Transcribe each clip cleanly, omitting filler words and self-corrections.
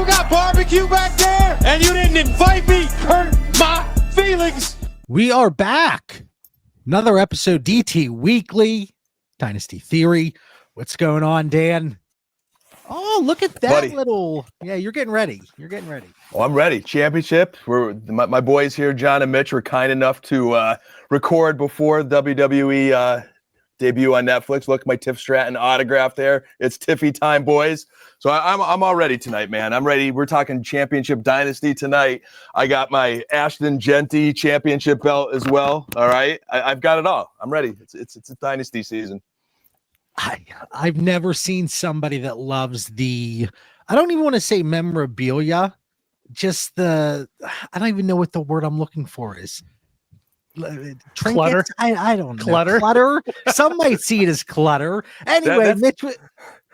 got barbecue back there, and you didn't invite me. Hurt my feelings. We are back. Another episode, DT Weekly, Dynasty Theory. What's going on, Dan? Oh, look at that, buddy. Yeah, you're getting ready. Oh, I'm ready. Championship. My boys here, John and Mitch, were kind enough to record before WWE debut on Netflix. Look, my Tiff Stratton autograph there. It's Tiffy time, boys. So I'm all ready tonight, man. I'm ready. We're talking championship dynasty tonight. I got my Ashton Genty championship belt as well. All right, I've got it all. I'm ready. It's a dynasty season. I've never seen somebody that loves I don't even want to say memorabilia, just I don't even know what the word I'm looking for is. Clutter. I don't know. Clutter. Some might see it as clutter. Anyway, Mitch.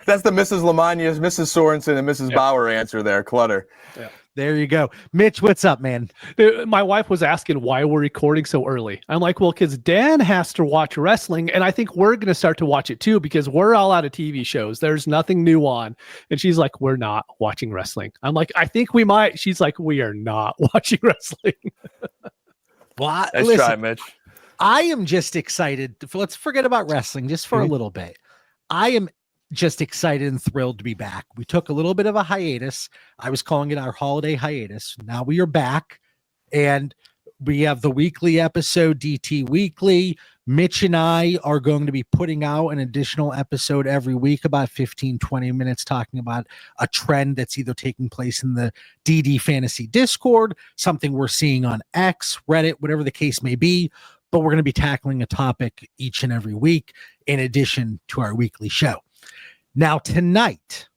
That's the Mrs. Lamagna's, Mrs. Sorensen, and Mrs. Bauer answer there. Clutter. Yeah. There you go. Mitch, what's up, man? My wife was asking why we're recording so early. I'm like, well, because Dan has to watch wrestling, and I think we're going to start to watch it too because we're all out of TV shows. There's nothing new on. And she's like, we're not watching wrestling. I'm like, I think we might. She's like, we are not watching wrestling. Well, nice try, Mitch. I am just excited. Let's forget about wrestling just for a little bit. I am just excited and thrilled to be back. We took a little bit of a hiatus. I was calling it our holiday hiatus. Now we are back, and we have the weekly episode, DT Weekly. Mitch and I are going to be putting out an additional episode every week, about 15, 20 minutes, talking about a trend that's either taking place in the DD Fantasy Discord, something we're seeing on X, Reddit, whatever the case may be. But we're going to be tackling a topic each and every week in addition to our weekly show. Now, tonight,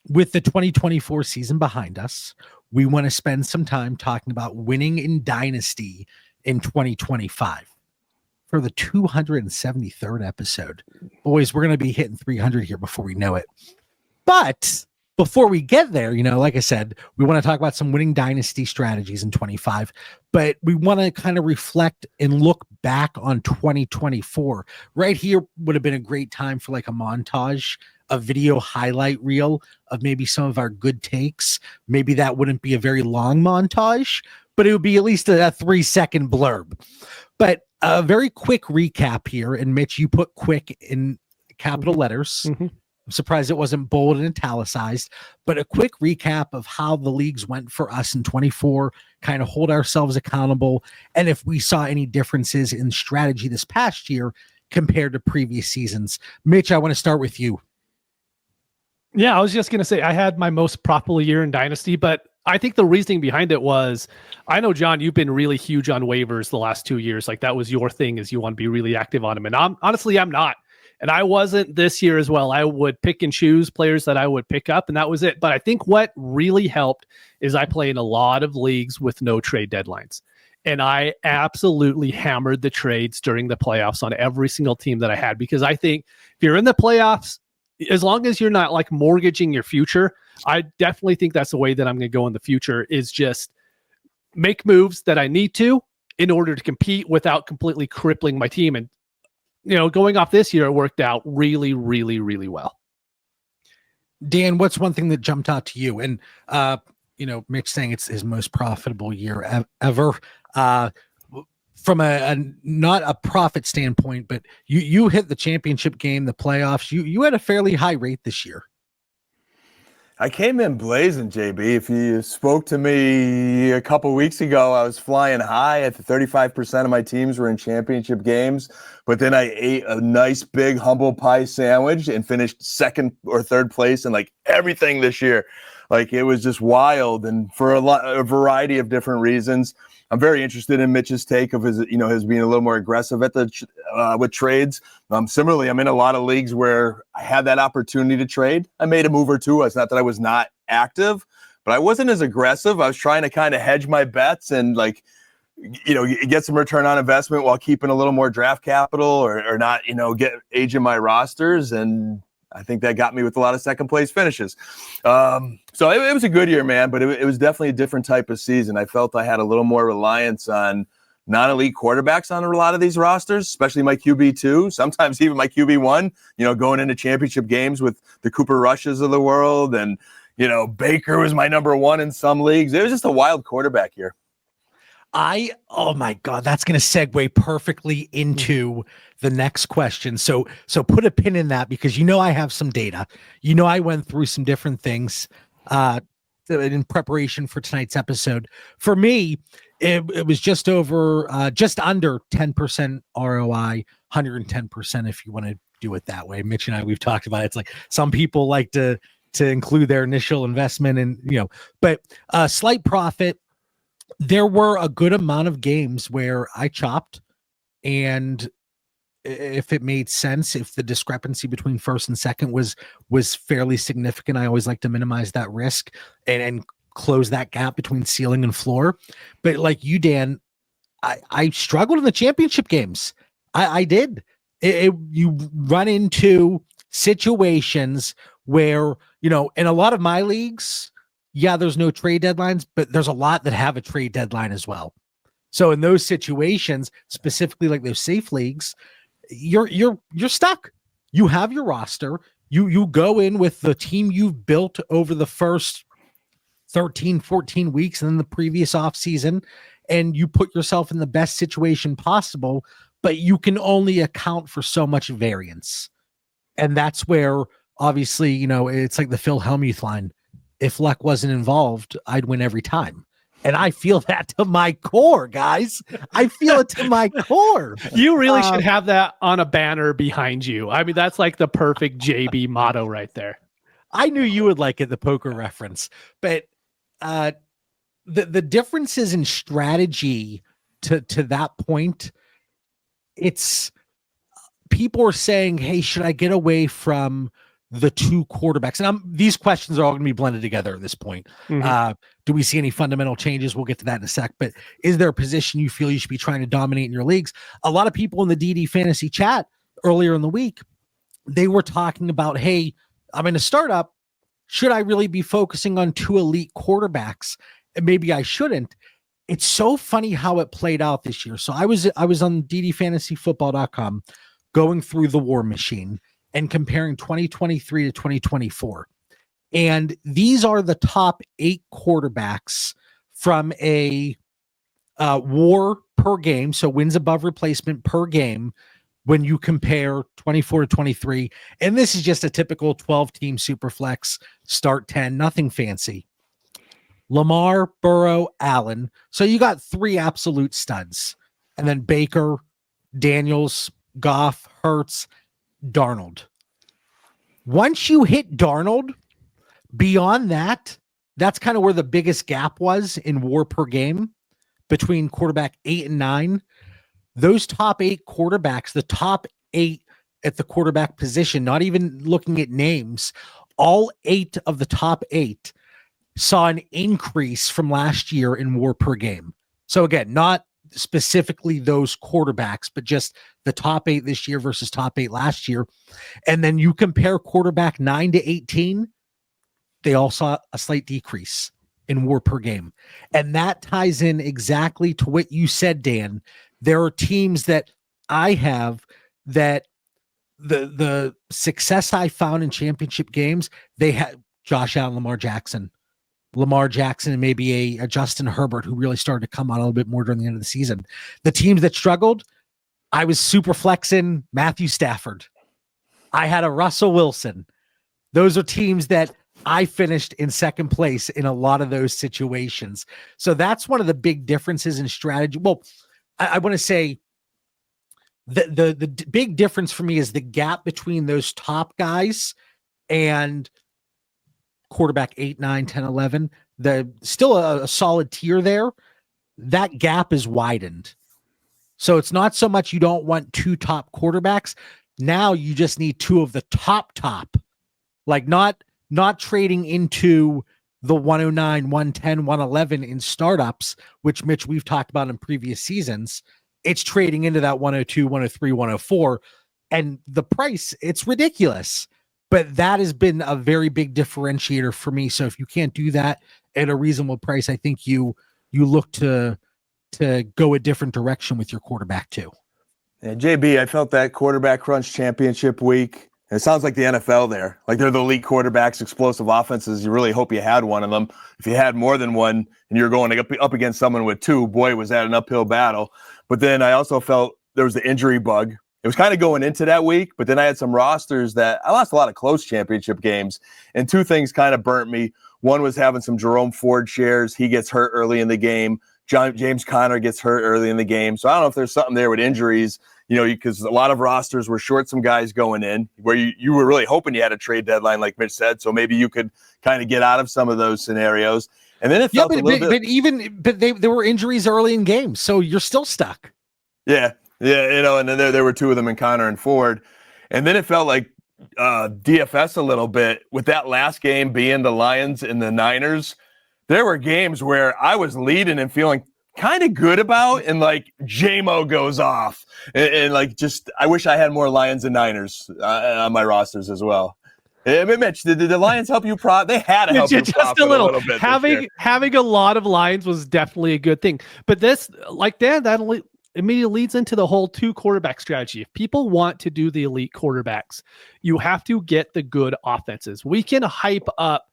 with the 2024 season behind us, we want to spend some time talking about winning in Dynasty in 2025 for the 273rd episode. Boys, we're going to be hitting 300 here before we know it. But before we get there, like I said, we want to talk about some winning Dynasty strategies in 25, but we want to kind of reflect and look back on 2024. Right here would have been a great time for like a montage, a video highlight reel of maybe some of our good takes. Maybe that wouldn't be a very long montage, but it would be at least a 3-second blurb. But a very quick recap here. And Mitch, you put quick in capital letters. Mm-hmm. I'm surprised it wasn't bold and italicized, but a quick recap of how the leagues went for us in 24, kind of hold ourselves accountable. And if we saw any differences in strategy this past year compared to previous seasons. Mitch, I want to start with you. Yeah, I was just going to say I had my most profitable year in Dynasty, but I think the reasoning behind it was, I know, John, you've been really huge on waivers the last 2 years. Like that was your thing, is you want to be really active on them. And I'm not. And I wasn't this year as well. I would pick and choose players that I would pick up, and that was it. But I think what really helped is I play in a lot of leagues with no trade deadlines. And I absolutely hammered the trades during the playoffs on every single team that I had, because I think if you're in the playoffs, as long as you're not like mortgaging your future, I definitely think that's the way that I'm going to go in the future, is just make moves that I need to in order to compete without completely crippling my team. And, going off this year, it worked out really, really, really well. Dan, what's one thing that jumped out to you? And, Mitch saying it's his most profitable year ever. From a not a profit standpoint, but you hit the championship game, the playoffs. You had a fairly high rate this year. I came in blazing, JB. If you spoke to me a couple weeks ago, I was flying high. At 35% of my teams were in championship games, but then I ate a nice big humble pie sandwich and finished second or third place in like everything this year. Like it was just wild, and for a variety of different reasons. I'm very interested in Mitch's take of his being a little more aggressive at with trades. Similarly, I'm in a lot of leagues where I had that opportunity to trade. I made a move or two. It's not that I was not active, but I wasn't as aggressive. I was trying to kind of hedge my bets and get some return on investment while keeping a little more draft capital or not, get aging my rosters. And I think that got me with a lot of second place finishes. So it was a good year, man, but it was definitely a different type of season. I felt I had a little more reliance on non-elite quarterbacks on a lot of these rosters, especially my QB2, sometimes even my QB1, going into championship games with the Cooper Rushes of the world and, Baker was my number one in some leagues. It was just a wild quarterback year. Oh my God, that's going to segue perfectly into the next question. So put a pin in that, because I have some data. I went through some different things in preparation for tonight's episode. For me, it was just under 10% ROI, 110% if you want to do it that way. Mitch and I, we've talked about it. It's like some people like to include their initial investment and but slight profit. There were a good amount of games where I chopped, and if it made sense, if the discrepancy between first and second was fairly significant, I always like to minimize that risk and close that gap between ceiling and floor. But like you, Dan, I struggled in the championship games. I did. You run into situations where, in a lot of my leagues, there's no trade deadlines, but there's a lot that have a trade deadline as well. So in those situations, specifically like those safe leagues, you're stuck. You have your roster. You go in with the team you've built over the first 13, 14 weeks and then the previous off season, and you put yourself in the best situation possible, but you can only account for so much variance. And that's where, obviously, it's like the Phil Hellmuth line. If luck wasn't involved, I'd win every time. And I feel that to my core, guys. I feel it to my core. You really should have that on a banner behind you. I mean, that's like the perfect JB motto right there. I knew you would like it, the poker reference. But the differences in strategy to that point, it's people are saying, hey, should I get away from the two quarterbacks? And these questions are all going to be blended together at this point. Mm-hmm. Do we see any fundamental changes? We'll get to that in a sec. But is there a position you feel you should be trying to dominate in your leagues? A lot of people in the DD fantasy chat earlier in the week, they were talking about, hey, I'm in a startup. Should I really be focusing on two elite quarterbacks? And maybe I shouldn't. It's so funny how it played out this year. So I was on ddfantasyfootball.com going through the war machine and comparing 2023 to 2024. And these are the top 8 quarterbacks from a war per game. So wins above replacement per game when you compare 24 to 23. And this is just a typical 12-team Superflex, start 10, nothing fancy. Lamar, Burrow, Allen. So you got 3 absolute studs. And then Baker, Daniels, Goff, Hurts, Darnold. Once you hit Darnold, beyond that, that's kind of where the biggest gap was in war per game between quarterback 8 and 9. Those top 8 quarterbacks, the top 8 at the quarterback position, not even looking at names, all 8 of the top 8 saw an increase from last year in war per game. So again, not specifically those quarterbacks, but just the top 8 this year versus top 8 last year. And then you compare quarterback 9 to 18, they all saw a slight decrease in war per game. And that ties in exactly to what you said, Dan. There are teams that I have that the success I found in championship games, they had Josh Allen, Lamar Jackson, and maybe a Justin Herbert, who really started to come on a little bit more during the end of the season. The teams that struggled, I was super flexing Matthew Stafford. I had a Russell Wilson. Those are teams that I finished in second place in a lot of those situations. So that's one of the big differences in strategy. Well, I want to say the big difference for me is the gap between those top guys and quarterback 8, 9, 10, 11. Still a solid tier there. That gap is widened. So it's not so much you don't want 2 top quarterbacks. Now you just need 2 of the top, like not trading into the 109, 110, 111 in startups, which Mitch, we've talked about in previous seasons. It's trading into that 102, 103, 104. And the price, it's ridiculous. But that has been a very big differentiator for me. So if you can't do that at a reasonable price, I think you look to go a different direction with your quarterback too. Yeah, JB, I felt that quarterback crunch championship week. It sounds like the NFL there. Like they're the elite quarterbacks, explosive offenses. You really hope you had one of them. If you had more than one and you're going up against someone with two, boy, was that an uphill battle. But then I also felt there was the injury bug. It was kind of going into that week, but then I had some rosters that I lost a lot of close championship games, and two things kind of burnt me. One was having some Jerome Ford shares. He gets hurt early in the game. James Conner gets hurt early in the game. So I don't know if there's something there with injuries, because a lot of rosters were short some guys going in where you were really hoping you had a trade deadline, like Mitch said. So maybe you could kind of get out of some of those scenarios. And then it felt a little bit. But there were injuries early in games, so you're still stuck. Yeah. Yeah. And then there were two of them in Conner and Ford. And then it felt like DFS a little bit with that last game being the Lions and the Niners. There were games where I was leading and feeling kind of good about, and like JMO goes off, and like just I wish I had more Lions and Niners on my rosters as well. Hey, Mitch, did the Lions help you? They had to help you just a little bit. Having a lot of Lions was definitely a good thing, but this, like Dan, that immediately leads into the whole 2 quarterback strategy. If people want to do the elite quarterbacks, you have to get the good offenses. We can hype up.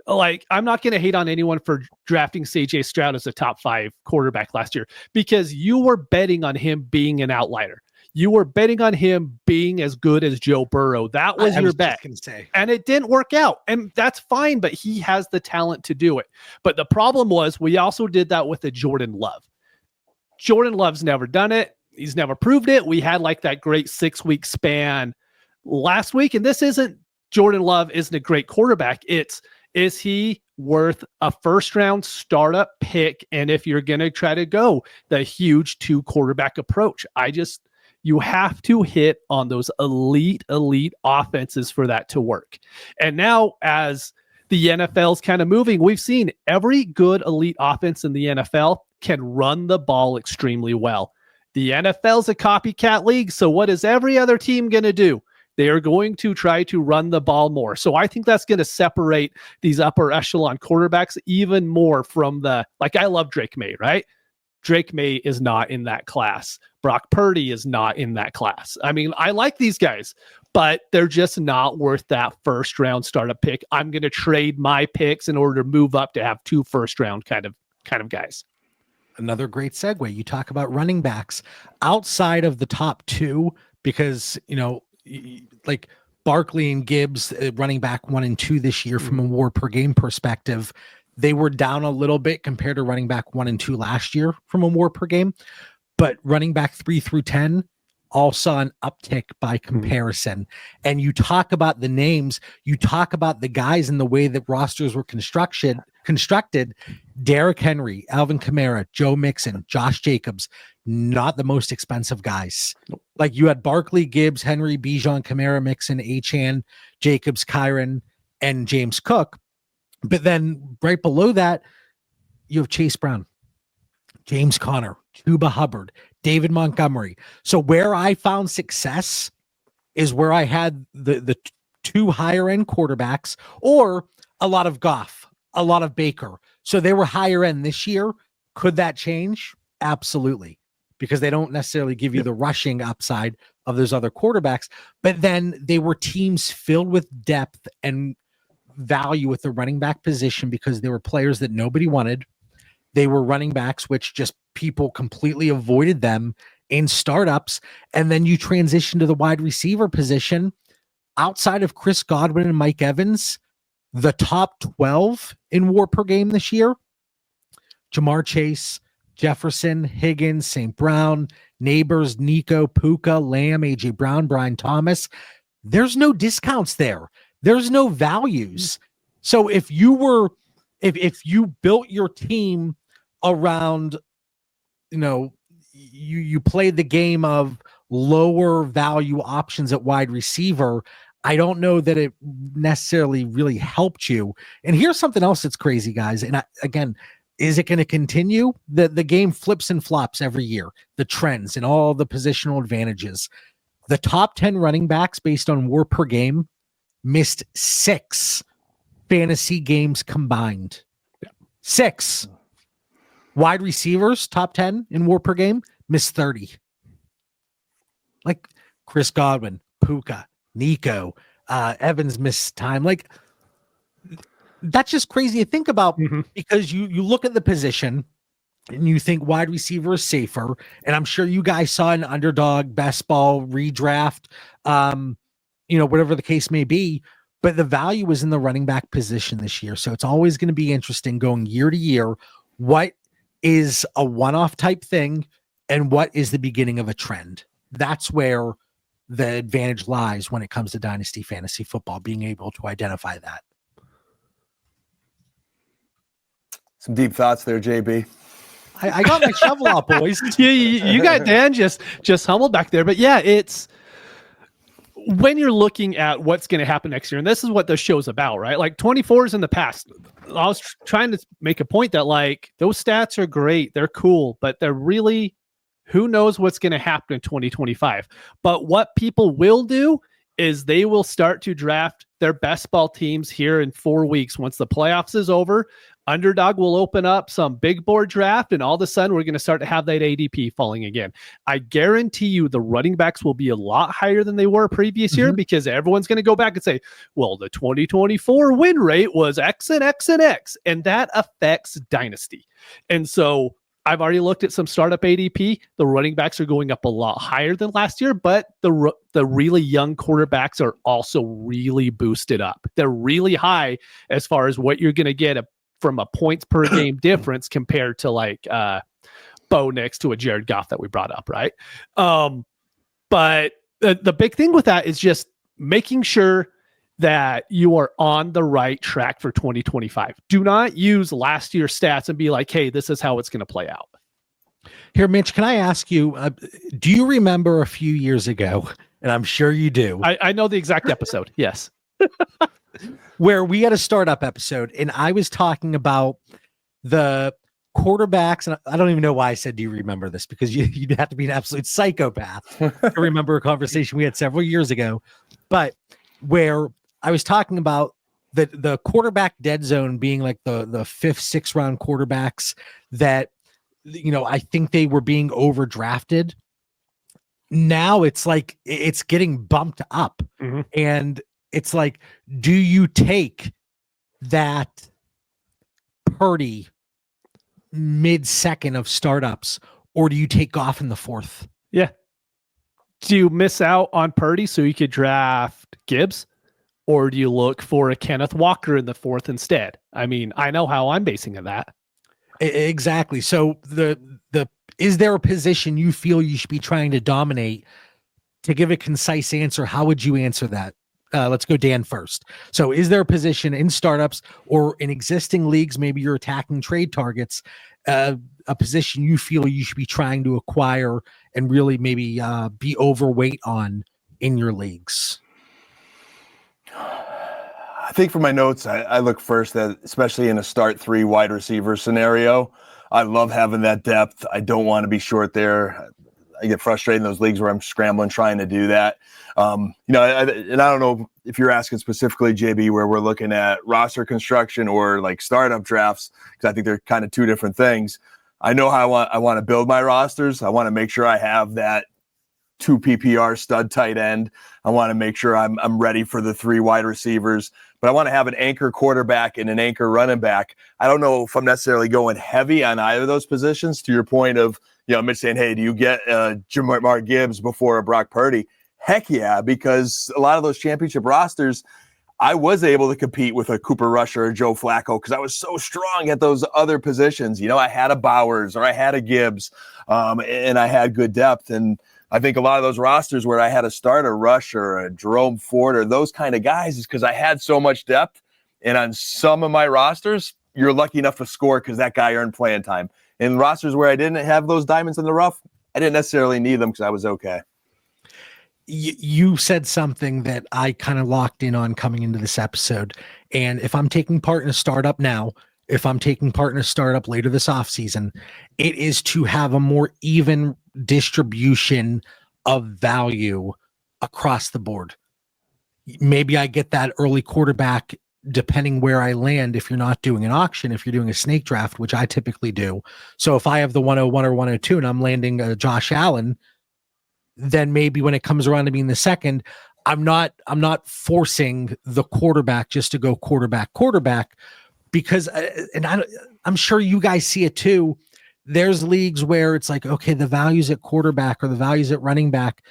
Like, I'm not going to hate on anyone for drafting CJ Stroud as a top 5 quarterback last year, because you were betting on him being an outlier. You were betting on him being as good as Joe Burrow. That was your bet. And it didn't work out. And that's fine, but he has the talent to do it. But the problem was we also did that with the Jordan Love. Jordan Love's never done it. He's never proved it. We had like that great 6-week span last week. And this isn't Jordan Love isn't a great quarterback. Is he worth a first-round startup pick? And if you're going to try to go the huge 2 quarterback approach, you have to hit on those elite offenses for that to work. And now as the NFL's kind of moving, we've seen every good elite offense in the NFL can run the ball extremely well. The NFL's a copycat league. So what is every other team going to do? They are going to try to run the ball more. So I think that's going to separate these upper echelon quarterbacks even more from I love Drake May, right? Drake May is not in that class. Brock Purdy is not in that class. I mean, I like these guys, but they're just not worth that first round startup pick. I'm going to trade my picks in order to move up to have 2 first round kind of guys. Another great segue. You talk about running backs outside of the top 2, because, like Barkley and Gibbs, running back 1 and 2 this year from a WAR per game perspective, they were down a little bit compared to running back 1 and 2 last year from a WAR per game. But running back 3 through 10 all saw an uptick by comparison. And you talk about the names, you talk about the guys and the way that rosters were constructed. Derrick Henry, Alvin Kamara, Joe Mixon, Josh Jacobs, not the most expensive guys. Like you had Barkley, Gibbs, Henry, Bijan, Kamara, Mixon, Achane, Jacobs, Kyron, and James Cook. But then right below that, you have Chase Brown, James Conner, Chuba Hubbard, David Montgomery. So where I found success is where I had the 2 higher end quarterbacks, or a lot of Goff, a lot of Baker. So they were higher end this year. Could that change? Absolutely. Because they don't necessarily give you the rushing upside of those other quarterbacks, but then they were teams filled with depth and value with the running back position, because they were players that nobody wanted. They were running backs, which just people completely avoided them in startups. And then you transition to the wide receiver position. Outside of Chris Godwin and Mike Evans, the top 12 in WAR per game this year, Jamar Chase, Jefferson, Higgins, St. Brown, Neighbors, Nico, Puka, Lamb, AJ Brown, Brian Thomas. There's no discounts there. There's no values. So if you built your team around, you played the game of lower value options at wide receiver, I don't know that it necessarily really helped you. And here's something else that's crazy, guys. And again, is it going to continue? The game flips and flops every year, the trends and all the positional advantages. The top 10 running backs based on WAR per game missed 6 fantasy games combined. 6. Wide receivers, top 10 in WAR per game, missed 30. Like Chris Godwin, Puka, Nico, Evans missed time. Like, that's just crazy to think about because you look at the position and you think wide receiver is safer. And I'm sure you guys saw an underdog, best ball, redraft, whatever the case may be. But the value is in the running back position this year. So it's always going to be interesting going year to year. What is a one-off type thing and what is the beginning of a trend? That's where the advantage lies when it comes to Dynasty Fantasy Football, being able to identify that. Some deep thoughts there, JB. I got my shovel out, boys. Yeah, you got Dan just humbled back there. But yeah, it's when you're looking at what's going to happen next year, and this is what the show's about, right? Like 24 is in the past. I was trying to make a point that like those stats are great. They're cool, but they're really, who knows what's going to happen in 2025. But what people will do is they will start to draft their best ball teams here in 4 weeks. Once the playoffs is over, Underdog will open up some big board draft, and all of a sudden we're going to start to have that ADP falling again. I guarantee you the running backs will be a lot higher than they were previous year because everyone's going to go back and say, well, the 2024 win rate was X and X and X, and that affects Dynasty. And so I've already looked at some startup ADP. The running backs are going up a lot higher than last year, but the really young quarterbacks are also really boosted up. They're really high as far as what you're going to get from a points per game difference compared to like Bo next to a Jared Goff that we brought up, right? But the big thing with that is just making sure that you are on the right track for 2025. Do not use last year's stats and be like, hey, this is how it's going to play out. Here, Mitch, can I ask you, do you remember a few years ago, and I'm sure you do. I know the exact episode, yes. Where we had a startup episode, and I was talking about the quarterbacks, and I don't even know why I said, do you remember this? Because you'd have to be an absolute psychopath to remember a conversation we had several years ago, but where I was talking about the quarterback dead zone being like the fifth, sixth round quarterbacks that, I think they were being overdrafted. Now it's like, it's getting bumped up. And it's like, do you take that Purdy mid-second of startups, or do you take Goff in the fourth? Yeah. Do you miss out on Purdy so you could draft Gibbs? Or do you look for a Kenneth Walker in the fourth instead? I mean, I know how I'm basing that. Exactly. So is there a position you feel you should be trying to dominate? To give a concise answer, how would you answer that? Let's go Dan first. So is there a position in startups or in existing leagues, maybe you're attacking trade targets, a position you feel you should be trying to acquire and really maybe be overweight on in your leagues? I think for my notes, I look first at, especially in a start 3 wide receiver scenario, I love having that depth. I don't want to be short there. I get frustrated in those leagues where I'm scrambling trying to do that. And I don't know if you're asking specifically, JB, where we're looking at roster construction or like startup drafts, because I think they're kind of two different things. I know how I want to build my rosters. I want to make sure I have that 2 PPR stud tight end. I want to make sure I'm ready for the 3 wide receivers, but I want to have an anchor quarterback and an anchor running back. I don't know if I'm necessarily going heavy on either of those positions, to your point of, Mitch saying, hey, do you get Jamar Gibbs before a Brock Purdy? Heck yeah, because a lot of those championship rosters, I was able to compete with a Cooper Rush or a Joe Flacco because I was so strong at those other positions. I had a Bowers or I had a Gibbs, and I had good depth. And I think a lot of those rosters where I had a starter Rush or a Jerome Ford or those kind of guys is because I had so much depth. And on some of my rosters, you're lucky enough to score because that guy earned playing time. In rosters where I didn't have those diamonds in the rough, I didn't necessarily need them because I was okay. You said something that I kind of locked in on coming into this episode. And if I'm taking part in a startup now, if I'm taking part in a startup later this offseason, it is to have a more even distribution of value across the board. Maybe I get that early quarterback depending where I land. If you're not doing an auction, if you're doing a snake draft, which I typically do. So if I have the 101 or 102 and I'm landing Josh Allen, then maybe when it comes around to being the second, I'm not forcing the quarterback just to go quarterback, because I'm sure you guys see it too. There's leagues where it's like, okay, the value's at quarterback or the value's at running back,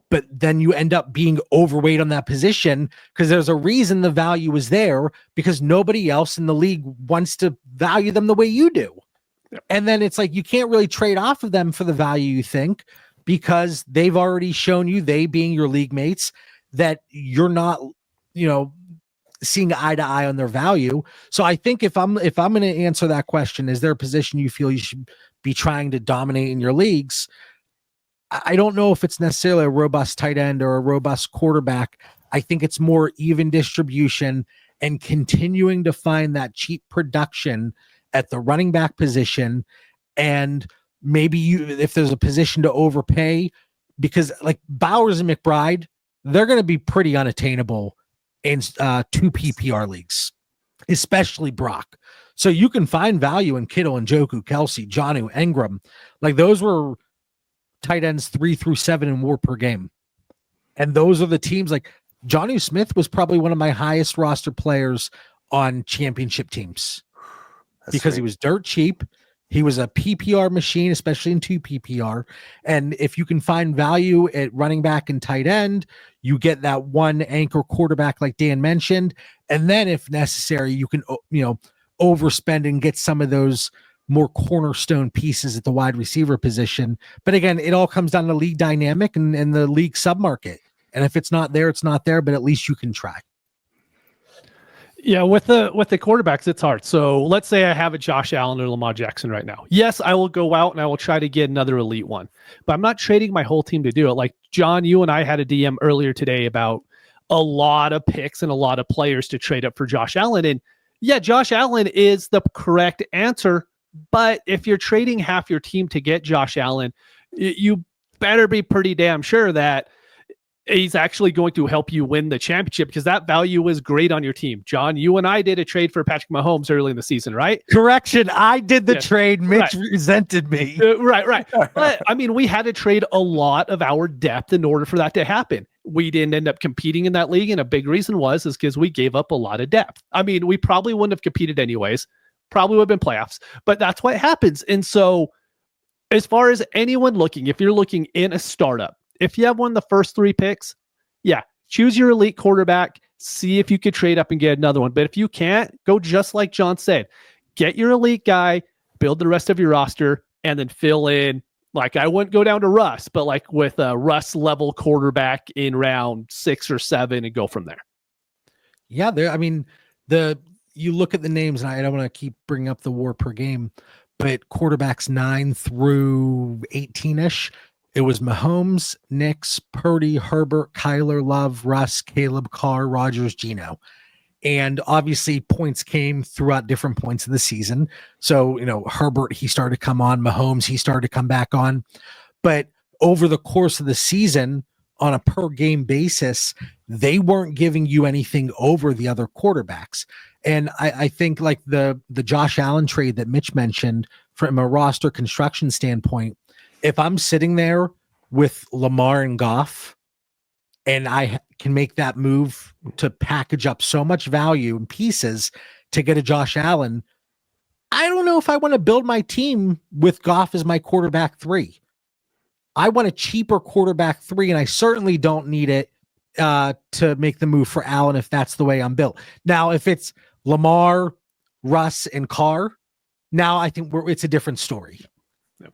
but then you end up being overweight on that position because there's a reason the value is there, because nobody else in the league wants to value them the way you do. Yep. And then it's like, you can't really trade off of them for the value you think, because they've already shown you, they being your league mates, that you're not, seeing eye to eye on their value. So I think if I'm going to answer that question, is there a position you feel you should be trying to dominate in your leagues? I don't know if it's necessarily a robust tight end or a robust quarterback. I think it's more even distribution and continuing to find that cheap production at the running back position. And maybe if there's a position to overpay, because like Bowers and McBride, they're going to be pretty unattainable in 2 PPR leagues, especially Brock. So you can find value in Kittle and Njoku, Kelsey, Jonnu, Engram. Like those were tight ends 3 through 7 in WAR per game. And those are the teams. Like Jonnu Smith was probably one of my highest roster players on championship teams. Because he was dirt cheap. He was a PPR machine, especially in 2 PPR. And if you can find value at running back and tight end, you get that one anchor quarterback like Dan mentioned. And then if necessary, you can, overspend and get some of those more cornerstone pieces at the wide receiver position. But again, it all comes down to league dynamic and the league submarket. And if it's not there, it's not there, but at least you can try. Yeah, with the quarterbacks, it's hard. So let's say I have a Josh Allen or Lamar Jackson right now. Yes, I will go out and I will try to get another elite one, but I'm not trading my whole team to do it. Like John, you and I had a DM earlier today about a lot of picks and a lot of players to trade up for Josh Allen. And yeah, Josh Allen is the correct answer. But if you're trading half your team to get Josh Allen, you better be pretty damn sure that he's actually going to help you win the championship, because that value is great on your team. John, you and I did a trade for Patrick Mahomes early in the season, right? Correction. I did the trade. Mitch resented me. Right. But I mean, we had to trade a lot of our depth in order for that to happen. We didn't end up competing in that league. And a big reason is because we gave up a lot of depth. I mean, we probably wouldn't have competed anyways. Probably would have been playoffs, but that's what happens. And so as far as anyone looking, if you're looking in a startup, if you have one of the first 3 picks, yeah, choose your elite quarterback, see if you could trade up and get another one. But if you can't, go just like John said, get your elite guy, build the rest of your roster, and then fill in. Like I wouldn't go down to Russ, but like with a Russ level quarterback in round 6 or 7 and go from there. Yeah, you look at the names, and I don't want to keep bringing up the WAR per game, but quarterbacks 9 through 18-ish, it was Mahomes, Nix, Purdy, Herbert, Kyler, Love, Russ, Caleb, Carr, Rodgers, Geno. And obviously points came throughout different points of the season. So, Herbert, he started to come on. Mahomes, he started to come back on. But over the course of the season, on a per game basis, they weren't giving you anything over the other quarterbacks. And I think like the Josh Allen trade that Mitch mentioned, from a roster construction standpoint, if I'm sitting there with Lamar and Goff and I can make that move to package up so much value and pieces to get a Josh Allen, I don't know if I want to build my team with Goff as my quarterback 3. I want a cheaper quarterback 3, and I certainly don't need it to make the move for Allen if that's the way I'm built. Now, if it's Lamar, Russ, and Carr, now I think it's a different story. Yep.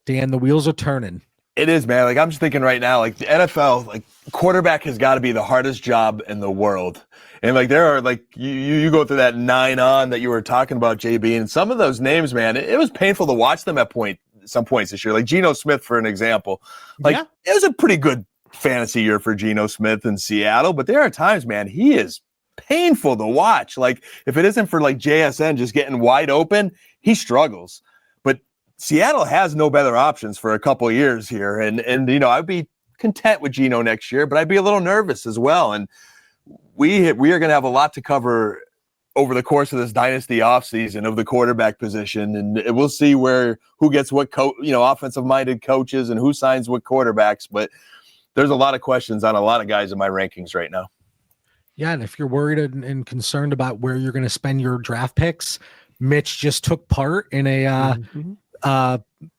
Dan, the wheels are turning. It is, man. Like I'm just thinking right now, like the NFL, like quarterback has got to be the hardest job in the world. And like there are like you go through that 9 on that you were talking about, JB, and some of those names, man, it was painful to watch them at some points this year. Like Geno Smith, for an example. Like It was a pretty good fantasy year for Geno Smith in Seattle, but there are times, man, he is painful to watch. Like if it isn't for like JSN just getting wide open, he struggles. But Seattle has no better options for a couple of years here. And I'd be content with Geno next year, but I'd be a little nervous as well. And we are going to have a lot to cover over the course of this dynasty offseason of the quarterback position. And we'll see who gets what offensive minded coaches and who signs what quarterbacks. But there's a lot of questions on a lot of guys in my rankings right now. Yeah, and if you're worried and concerned about where you're going to spend your draft picks, Mitch just took part in a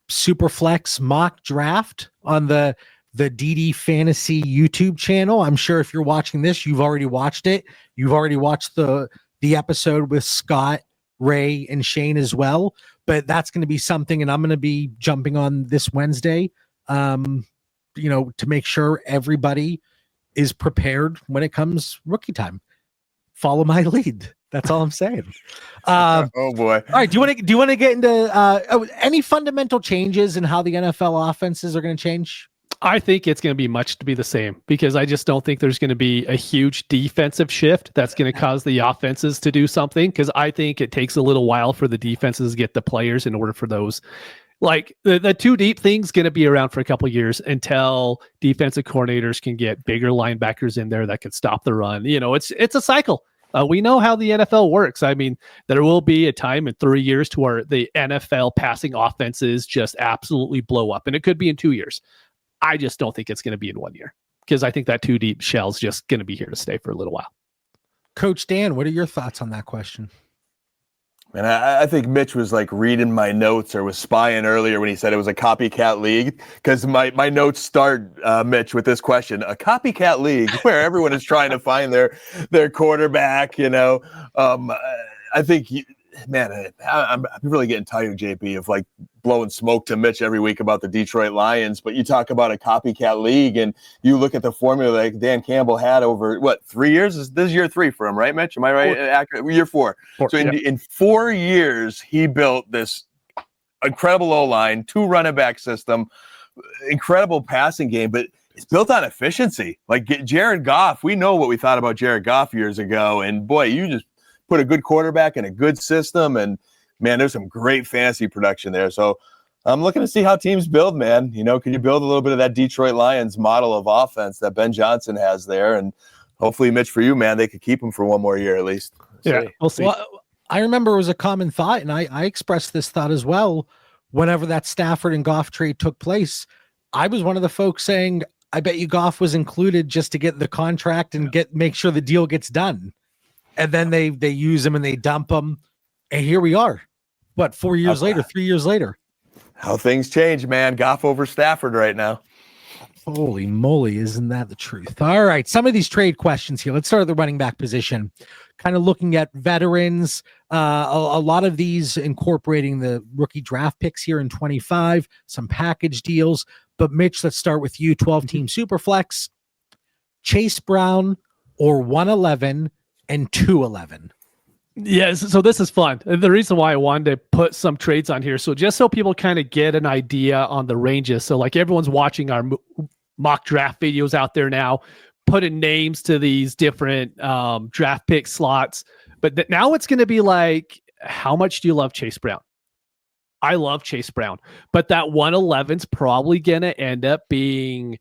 Superflex mock draft on the DD Fantasy YouTube channel. I'm sure if you're watching this, you've already watched it. You've already watched the episode with Scott, Ray, and Shane as well. But that's going to be something, and I'm going to be jumping on this Wednesday, to make sure everybody is prepared when it comes rookie time. Follow my lead. That's all I'm saying. Oh boy! All right. Do you want to get into any fundamental changes in how the NFL offenses are going to change? I think it's going to be much to be the same, because I just don't think there's going to be a huge defensive shift that's going to cause the offenses to do something, because I think it takes a little while for the defenses to get the players in order for those. Like the two deep thing's going to be around for a couple of years until defensive coordinators can get bigger linebackers in there that can stop the run. It's a cycle. We know how the NFL works. I mean, there will be a time in 3 years to where the NFL passing offenses just absolutely blow up, and it could be in 2 years. I just don't think it's going to be in 1 year, because I think that two deep shell's just going to be here to stay for a little while. Coach Dan, what are your thoughts on that question? And I think Mitch was like reading my notes or was spying earlier when he said it was a copycat league, because my notes start, Mitch, with this question: a copycat league where everyone is trying to find their quarterback. I think, I'm really getting tired, JP, of like blowing smoke to Mitch every week about the Detroit Lions. But you talk about a copycat league, and you look at the formula like Dan Campbell had over 3 years. This is year 3 for him, right, Mitch? Am I right? Accurate. Year 4. So in 4 years, he built this incredible O-line, 2 running back system, incredible passing game, but it's built on efficiency. Like Jared Goff, we know what we thought about Jared Goff years ago, and boy, you just put a good quarterback in a good system, and man, there's some great fantasy production there. So I'm looking to see how teams build, man. Can you build a little bit of that Detroit Lions model of offense that Ben Johnson has there? And hopefully, Mitch, for you, man, they could keep him for 1 more year at least. We'll see. Well, I remember it was a common thought, and I expressed this thought as well whenever that Stafford and Goff trade took place. I was one of the folks saying, I bet you Goff was included just to get the contract and make sure the deal gets done. And then they use him and they dump him. And here we are. 4 years later, 3 years later. How things change, man. Goff over Stafford right now. Holy moly, isn't that the truth? All right, some of these trade questions here. Let's start at the running back position. Kind of looking at veterans, a lot of these incorporating the rookie draft picks here in 25, some package deals. But Mitch, let's start with you, 12-team Superflex. Chase Brown or 111 and 211. Yes, so this is fun. The reason why I wanted to put some trades on here, so just so people kind of get an idea on the ranges. So like everyone's watching our mock draft videos out there now, putting names to these different draft pick slots. But now it's going to be like, how much do you love Chase Brown? I love Chase Brown, but that 111's probably going to end up being,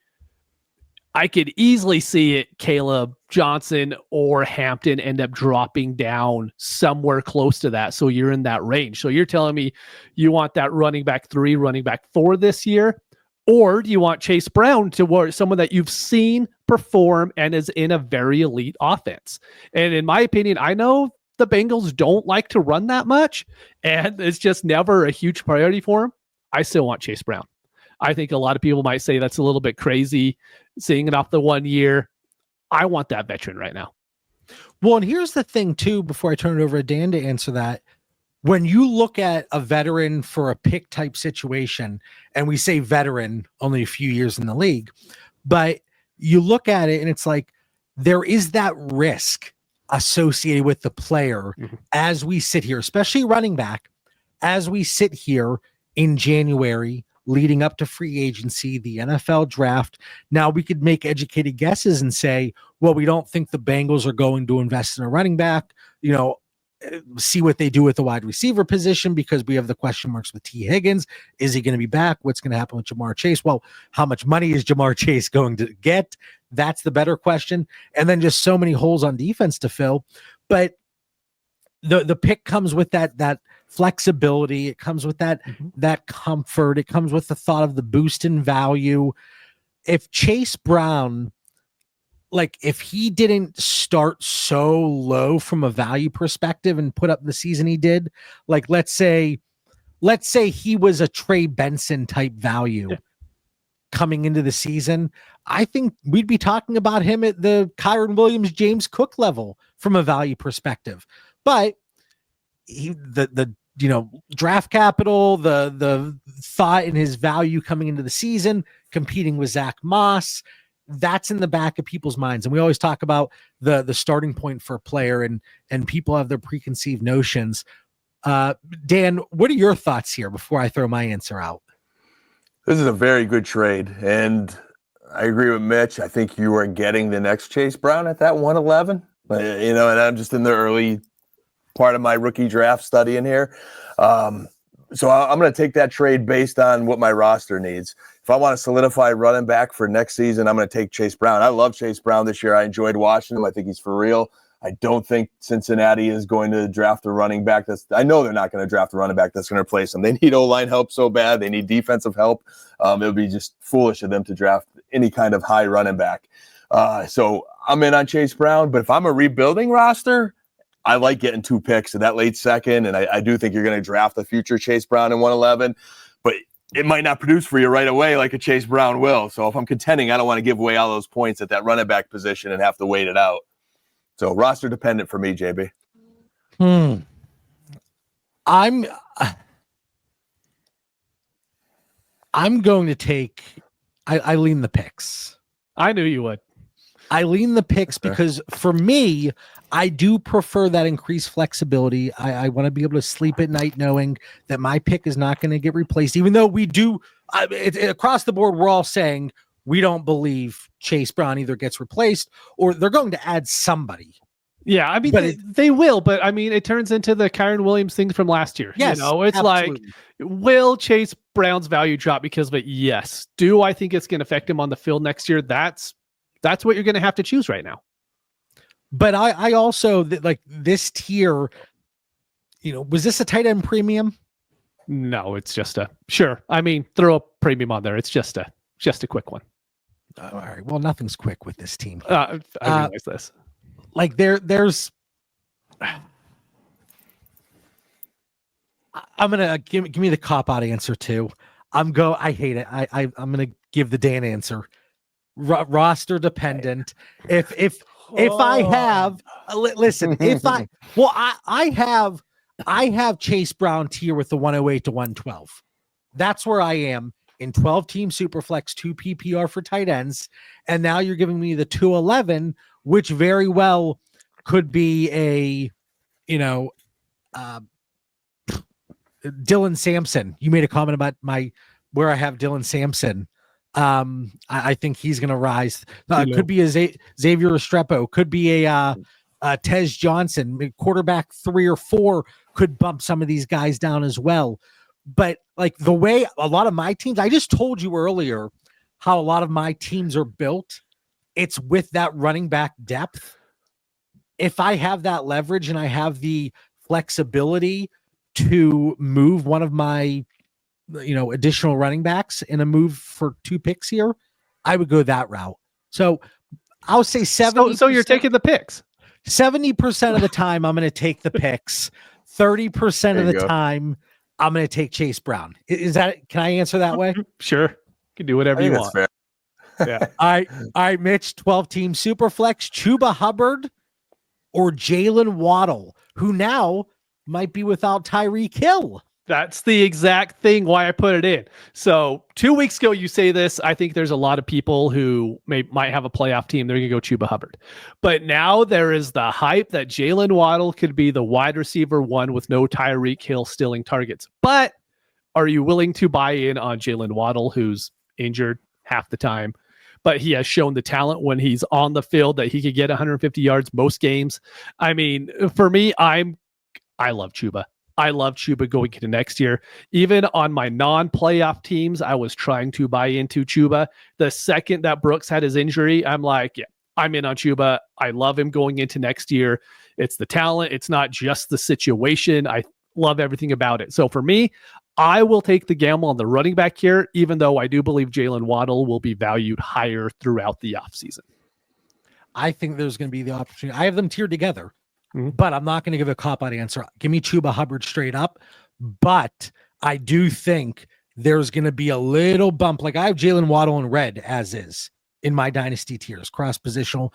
I could easily see it, Caleb Johnson or Hampton end up dropping down somewhere close to that. So you're in that range. So you're telling me you want that running back 3, running back 4 this year, or do you want Chase Brown to where someone that you've seen perform and is in a very elite offense? And in my opinion, I know the Bengals don't like to run that much, and it's just never a huge priority for them. I still want Chase Brown. I think a lot of people might say that's a little bit crazy, seeing it off the 1 year. I want that veteran right now. Well, and here's the thing, too, before I turn it over to Dan to answer that. When you look at a veteran for a pick type situation, and we say veteran, only a few years in the league, but you look at it and it's like there is that risk associated with the player as we sit here, especially running back, as we sit here in January leading up to free agency, the NFL draft. Now we could make educated guesses and say, well, we don't think the Bengals are going to invest in a running back, see what they do with the wide receiver position, because we have the question marks with T. Higgins. Is he going to be back? What's going to happen with Jamar Chase? Well, how much money is Jamar Chase going to get? That's the better question. And then just so many holes on defense to fill. But the pick comes with that flexibility. It comes with that comfort. It comes with the thought of the boost in value. if Chase Brown, like if he didn't start so low from a value perspective and put up the season he did, like let's say he was a Trey Benson type value coming into the season, I think we'd be talking about him at the Kyron Williams, James Cook level from a value perspective. But the draft capital, the thought in his value coming into the season, competing with Zach Moss, that's in the back of people's minds. And we always talk about the starting point for a player, and people have their preconceived notions. Dan, what are your thoughts here before I throw my answer out? This is a very good trade, and I agree with Mitch. I think you are getting the next Chase Brown at that 111. And I'm just in the early part of my rookie draft study in here. So I'm going to take that trade based on what my roster needs. If I want to solidify running back for next season, I'm going to take Chase Brown. I love Chase Brown this year. I enjoyed watching him. I think he's for real. I don't think Cincinnati is going to draft a running back. I know they're not going to draft a running back that's going to replace him. They need O-line help so bad. They need defensive help. It would be just foolish of them to draft any kind of high running back. So I'm in on Chase Brown. But if I'm a rebuilding roster, I like getting 2 picks in that late second. And I do think you're going to draft the future Chase Brown in 111. But it might not produce for you right away like a Chase Brown will. So if I'm contending, I don't want to give away all those points at that running back position and have to wait it out. So roster dependent for me, JB. I'm going to take. I lean the picks. I knew you would. I lean the picks because for me, I do prefer that increased flexibility. I want to be able to sleep at night knowing that my pick is not going to get replaced, even though we do across the board. We're all saying we don't believe Chase Brown either gets replaced or they're going to add somebody. Yeah, I mean, they will, but I mean, it turns into the Kyron Williams thing from last year. Yes, it's absolutely. like, will Chase Brown's value drop because of it? Yes. Do I think it's going to affect him on the field next year? That's what you're going to have to choose right now. But I also like this tier. Was this a tight end premium? No, it's just sure. I mean, throw a premium on there. It's just a quick one. All right. Well, nothing's quick with this team. I realize this. Like there's. I'm gonna give me the cop out answer too. I hate it. I'm gonna give the Dan answer. Roster dependent. If I have listen, I have Chase Brown tier with the 108 to 112. That's where I am in 12 team Superflex, 2 PPR for tight ends, and now you're giving me the 211, which very well could be a Dylan Sampson. You made a comment about where I have Dylan Sampson. I think he's going to rise. Could be a Xavier Restrepo. Could be a Tez Johnson. Quarterback 3 or 4 could bump some of these guys down as well. But like the way a lot of my teams, I just told you earlier how a lot of my teams are built. It's with that running back depth. If I have that leverage and I have the flexibility to move one of my additional running backs in a move for 2 picks here, I would go that route. So I'll say 70. So you're taking the picks. 70% of the time I'm going to take the picks. 30% of the time I'm going to take Chase Brown. Is that, can I answer that way? Sure. You can do whatever you want. Fair. Yeah. All right, Mitch, 12 team Superflex, Chuba Hubbard or Jalen Waddle, who now might be without Tyreek Hill. That's the exact thing why I put it in. So 2 weeks ago, you say this. I think there's a lot of people who might have a playoff team. They're going to go Chuba Hubbard. But now there is the hype that Jalen Waddle could be the wide receiver 1 with no Tyreek Hill stealing targets. But are you willing to buy in on Jalen Waddle, who's injured half the time? But he has shown the talent when he's on the field that he could get 150 yards most games. I mean, for me, I love Chuba. I love Chuba going into next year. Even on my non-playoff teams, I was trying to buy into Chuba. The second that Brooks had his injury, I'm like, yeah, I'm in on Chuba. I love him going into next year. It's the talent. It's not just the situation. love everything about it. So for me, I will take the gamble on the running back here, even though I do believe Jalen Waddle will be valued higher throughout the offseason. I think there's going to be the opportunity. I have them tiered together, Mm-hmm. but I'm not going to give a cop-out answer. Give me Chuba Hubbard straight up, but I do think there's going to be a little bump. Like I have Jalen Waddle in red as is in my dynasty tiers, cross-positional,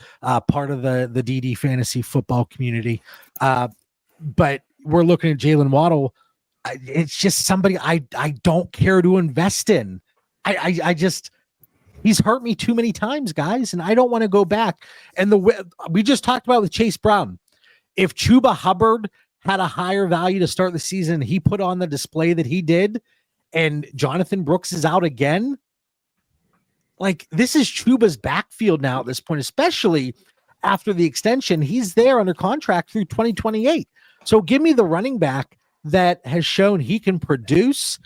part of the DD fantasy football community. But we're looking at Jalen Waddle. It's just somebody I don't care to invest in. I just, he's hurt me too many times, guys, and I don't want to go back. And we just talked about with Chase Brown. If Chuba Hubbard had a higher value to start the season, he put on the display that he did, and Jonathan Brooks is out again. Like, this is Chuba's backfield now at this point, especially after the extension. He's there under contract through 2028. So give me the running back that has shown he can produce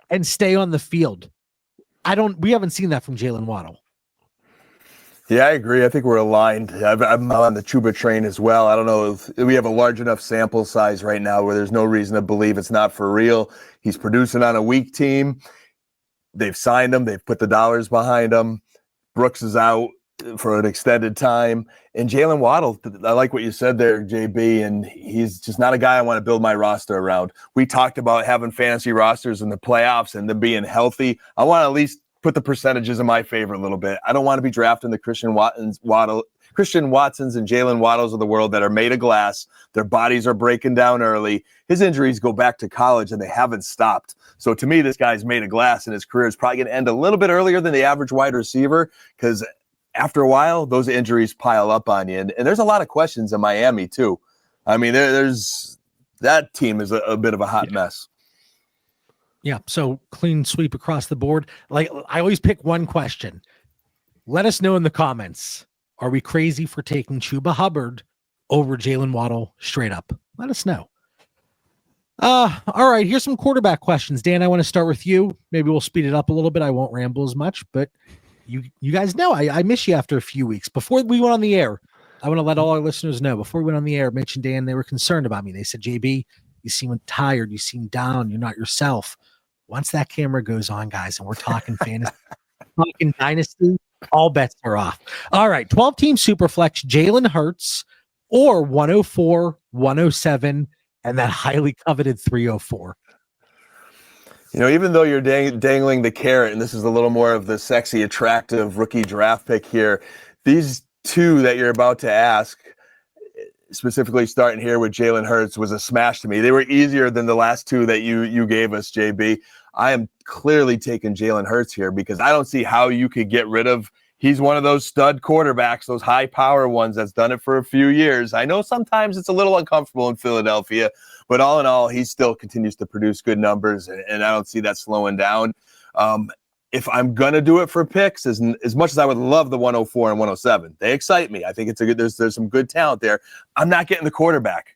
and stay on the field. We haven't seen that from Jalen Waddle. Yeah, I agree. I think we're aligned. I'm on the Chuba train as well. I don't know if we have a large enough sample size right now where there's no reason to believe it's not for real. He's producing on a weak team. They've signed him. They've put the dollars behind him. Brooks is out for an extended time. And Jalen Waddle, I like what you said there, JB, and he's just not a guy I want to build my roster around. We talked about having fantasy rosters in the playoffs and them being healthy. I want to at least put the percentages in my favor a little bit. I don't want to be drafting the Christian Watsons and Jalen Waddles of the world that are made of glass. Their bodies are breaking down early. His injuries go back to college, and they haven't stopped. So to me, this guy's made of glass, and his career is probably going to end a little bit earlier than the average wide receiver, because after a while, those injuries pile up on you. And there's a lot of questions in Miami, too. I mean, there's that team is a bit of a hot mess. Yeah, so clean sweep across the board. Like, I always pick one question. Let us know in the comments. Are we crazy for taking Chuba Hubbard over Jalen Waddle straight up? Let us know. All right, here's some quarterback questions. Dan, I want to start with you. Maybe we'll speed it up a little bit. I won't ramble as much, but you guys know I miss you after a few weeks. Before we went on the air, I want to let all our listeners know, before we went on the air, Mitch and Dan, they were concerned about me. They said, JB, you seem tired. You seem down. You're not yourself. Once that camera goes on, guys, and we're talking fantasy, talking dynasty, all bets are off. All right, 12-team Superflex, Jalen Hurts, or 104, 107, and that highly coveted 304. You know, even though you're dangling the carrot, and this is a little more of the sexy, attractive rookie draft pick here, these two that you're about to ask, specifically starting here with Jalen Hurts, was a smash to me. They were easier than the last two that you gave us, JB. I am clearly taking Jalen Hurts here because I don't see how you could get rid of. He's one of those stud quarterbacks, those high power ones that's done it for a few years. I know sometimes it's a little uncomfortable in Philadelphia, but all in all, he still continues to produce good numbers, and I don't see that slowing down. If I'm going to do it for picks, as much as I would love the 104 and 107, they excite me. I think it's there's some good talent there. I'm not getting the quarterback.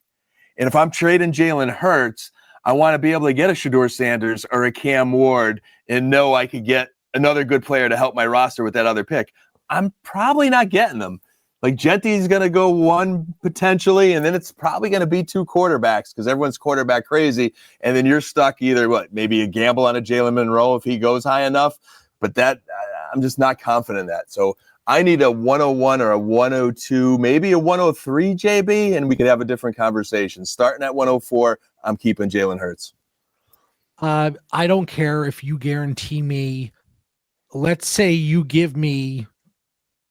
And if I'm trading Jalen Hurts, I want to be able to get a Shedeur Sanders or a Cam Ward and know I could get another good player to help my roster with that other pick. I'm probably not getting them. Like, Genty's going to go one potentially, and then it's probably going to be two quarterbacks because everyone's quarterback crazy. And then you're stuck either, maybe a gamble on a Jalen Monroe if he goes high enough. But that I'm just not confident in that. So I need a 101 or a 102, maybe a 103, JB, and we could have a different conversation. Starting at 104, I'm keeping Jalen Hurts. I don't care if you guarantee me, let's say you give me